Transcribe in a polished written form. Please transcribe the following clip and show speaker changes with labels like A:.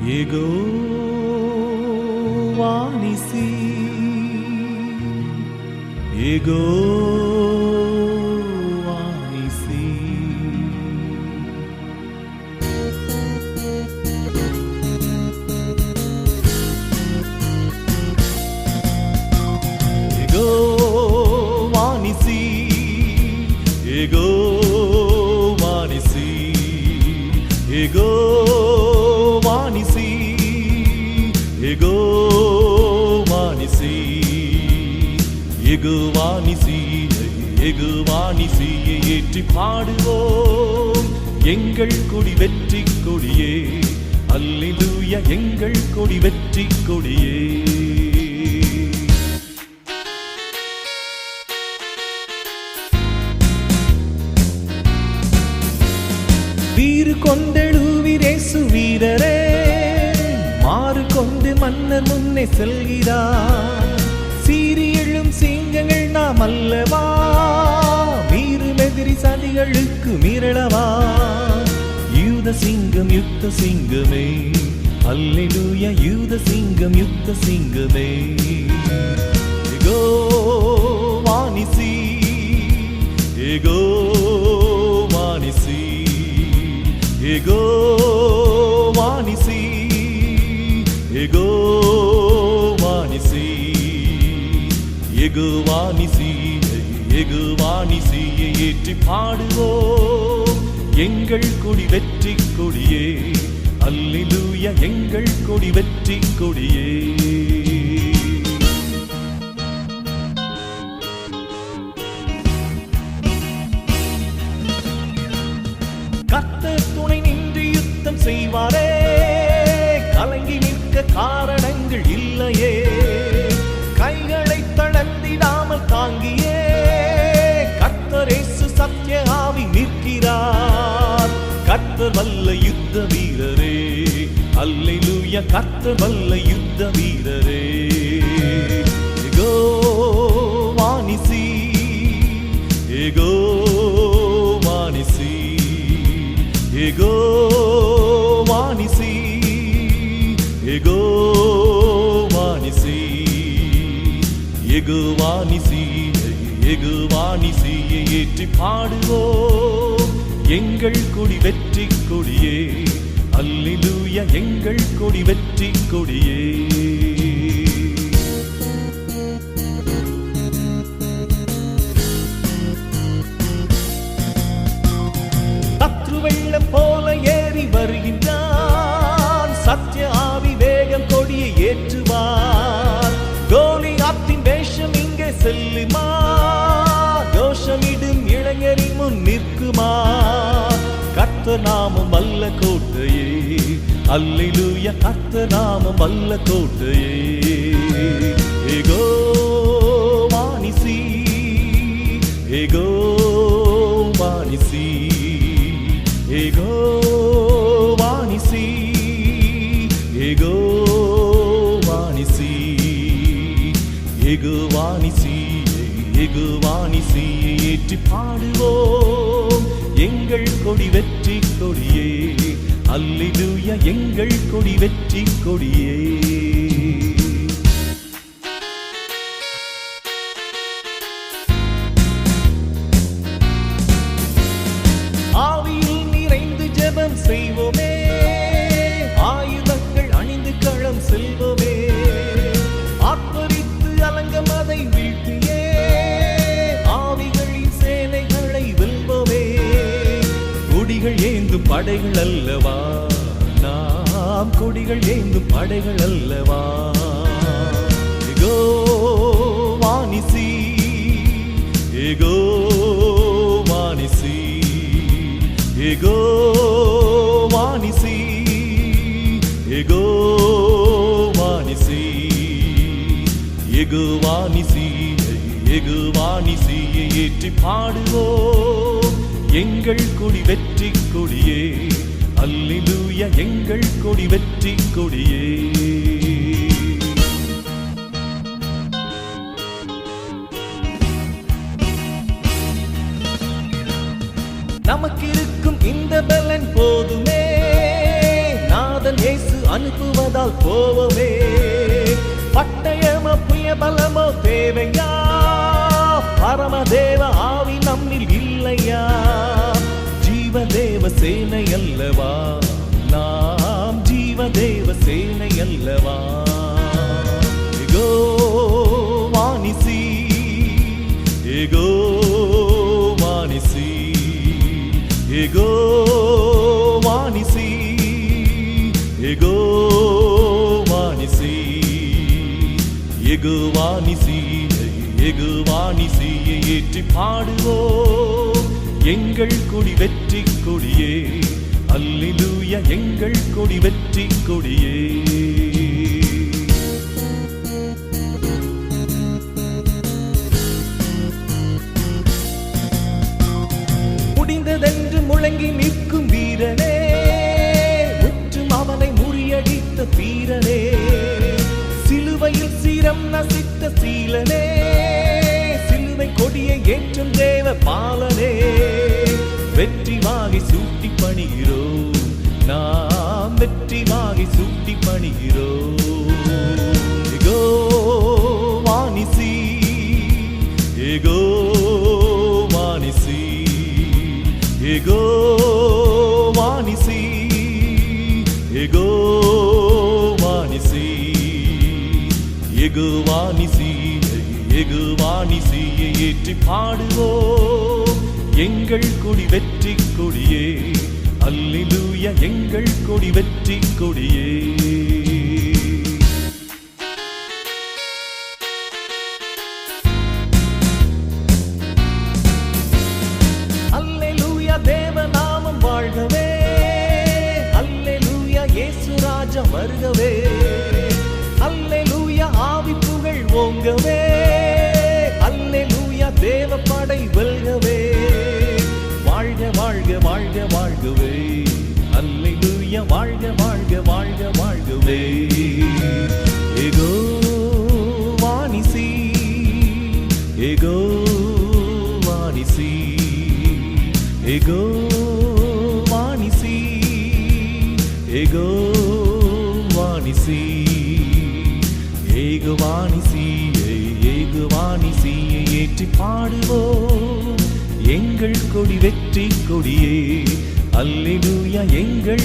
A: Yehovah Nissi, Yehovah Nissi. Yehovah Nissi, Yehovah Nissi, Yehovah Nissi, Yehovah Nissi, Yehovah Nissi, Yehovah Nissi-யை ஏற்றி பாடுவோம் எங்கள் கொடி வெற்றி கொடியே. அல்லேலூயா எங்கள் கொடி வெற்றி கொடியே. வீறு கொண்டெழுவீர் இயேசு வீரரே, மாறு கொண்டு மன்னர் முன்னே செல்கிறார். சீறி எழும் சிங்கங்கள் நாம் அல்லவா, மீறும் எதிரி சதிகளுக்கு மீறளவா. யூத சிங்கம் யுத்த சிங்கமே, அல்லேலூயா யூத சிங்கம் யுத்த சிங்கமே. Jehovah நிசி, Jehovah நிசி, Yehovah Nissi, Yehovah Nissi, Yehovah Nissi, Yehovah Nissi-யை ஏற்றி பாடுவோம் எங்கள் கொடி வெற்றி கொடியே. அல்லேலூயா எங்கள் கொடி வெற்றி கொடியே. கர்த்தர் துணை நின்று யுத்தம் செய்வாரே, கலங்கி நிற்க காரணங்கள் இல்லையே. கைகளை தளர்த்திடாமல் தாங்கியே கர்த்தர் இயேசு சத்திய ஆவி நிற்கிறார். கர்த்தர் வல்ல யுத்த வீரரே, அல்லேலூயா கர்த்தர் வல்ல யுத்த வீரரே. Jehovah நிசி, Jehovah நிசி, Yehovah Nissi, Yehovah Nissi, Yehovah Nissi, Yehovah Nissi-யை ஏற்றி பாடுவோம் எங்கள் கொடி வெற்றி கொடியே. அல்லேலூயா எங்கள் கொடி வெற்றி கொடியே. வெள்ளம் போல ஏறி வருகின்றான், சத்திய ஆவி வேகம் கொடியை ஏற்றுவார். கோலியாத்தின் வேஷம் இங்கே செல்லுமா, கோஷமிடும் இளைஞரின் முன் நிற்குமா. கர்த்தர் நாமம் வல்ல கோட்டையே, அல்லேலூயா கர்த்தர் நாமம் வல்ல கோட்டையே. Jehovah நிசி, Jehovah நிசி, Yehovah Nissi, Yehovah Nissi, Yehovah Nissi, Yehovah Nissi-யை ஏற்றி பாடுவோம் எங்கள் கொடி வெற்றி கொடியே. அல்லேலூயா எங்கள் கொடி வெற்றி கொடியே. செய்வோமே ஆயுதங்கள் அணிந்து களம் செல்வோமே, ஆர்ப்பரித்து அலங்கம் அதை வீழ்த்தியே ஆவிகளின் சேனைகளை வெல்வோமே. கொடிகள் ஏந்தும் படைகள் அல்லவா நாம், கொடிகள் ஏந்தும் படைகள் அல்லவா. Jehovah நிசி, Jehovah நிசி, Yehovah Nissi, Yehovah Nissi, Yehovah Nissi, Yehovah Nissi-யை ஏற்றி பாடுவோம் எங்கள் கொடி வெற்றி கொடியே. அல்லேலூயா எங்கள் கொடி வெற்றி கொடியே. நமக்கு இருக்கும் இந்த பலன் போதுமே, நாதன் இயேசு அனுப்புவதால் போவோமே. பட்டயமோ புயபலமோ தேவையா? பரமதேவ ஆவி நம்மில் இல்லையா? ஜீவதேவ சேனை அல்லவா நாம், ஜீவதேவ சேனை அல்லவா? எகோ வானிசி, எகோ வானிசி, எகோ வானிசி, எகோ வானிசி, எகோ வானிசி, எகோ வானிசியை ஏற்றி பாடுவோம். எங்கள் கொடி வெற்றி கொடியே, அல்லேலூயா எங்கள் கொடி வெற்றி கொடியே. முடிந்ததென்று முழங்கி நிற்கும் வீரனே, முற்றும் அவனை முறியடித்த வீரனே, சிலுவையில் சீரம் நசித்த சீலனே, சிலுவை கொடியை ஏற்றும் தேவ பாலனே, வெற்றி வாகை சூட்டி பணிகிறோம் நாம், வெற்றி வாகை சூட்டி பணிகிறோம். எகோ வானிசி, எகோ வானிசி, எகோ வானிசி, எகோ வானிசி, எகோ வானிசி, எகோ வானிசியை ஏற்றி பாடுவோம். எங்கள் கொடி வெற்றி கொடியே, அல்லேலூயா எங்கள் கொடி வெற்றி கொடியே. அல்லேலூயா தேவநாமம் வாழ்கவே, அல்லேலூயா இயேசு ராஜா வருகவே, அல்லேலூயா ஆவி புகழ் ஓங்கவே, அல்லேலூயா தேவ படை வெல்கவே. வாழ்க வாழ்க வாழ்க வாழ்கவே, அல்லேலூயா வாழ்க வாழ்க வாழ்க வாழ்கவே. எகோ வானிசி, எகோ வானிசி, எகோ வானிசி, எகோ வானிசி, ஏக வானிசி, ஏக வானிசியை ஏற்றி பாடுவோம். எங்கள் கொடி வெற்றி கொடியே, அல்லேலூயா எங்கள்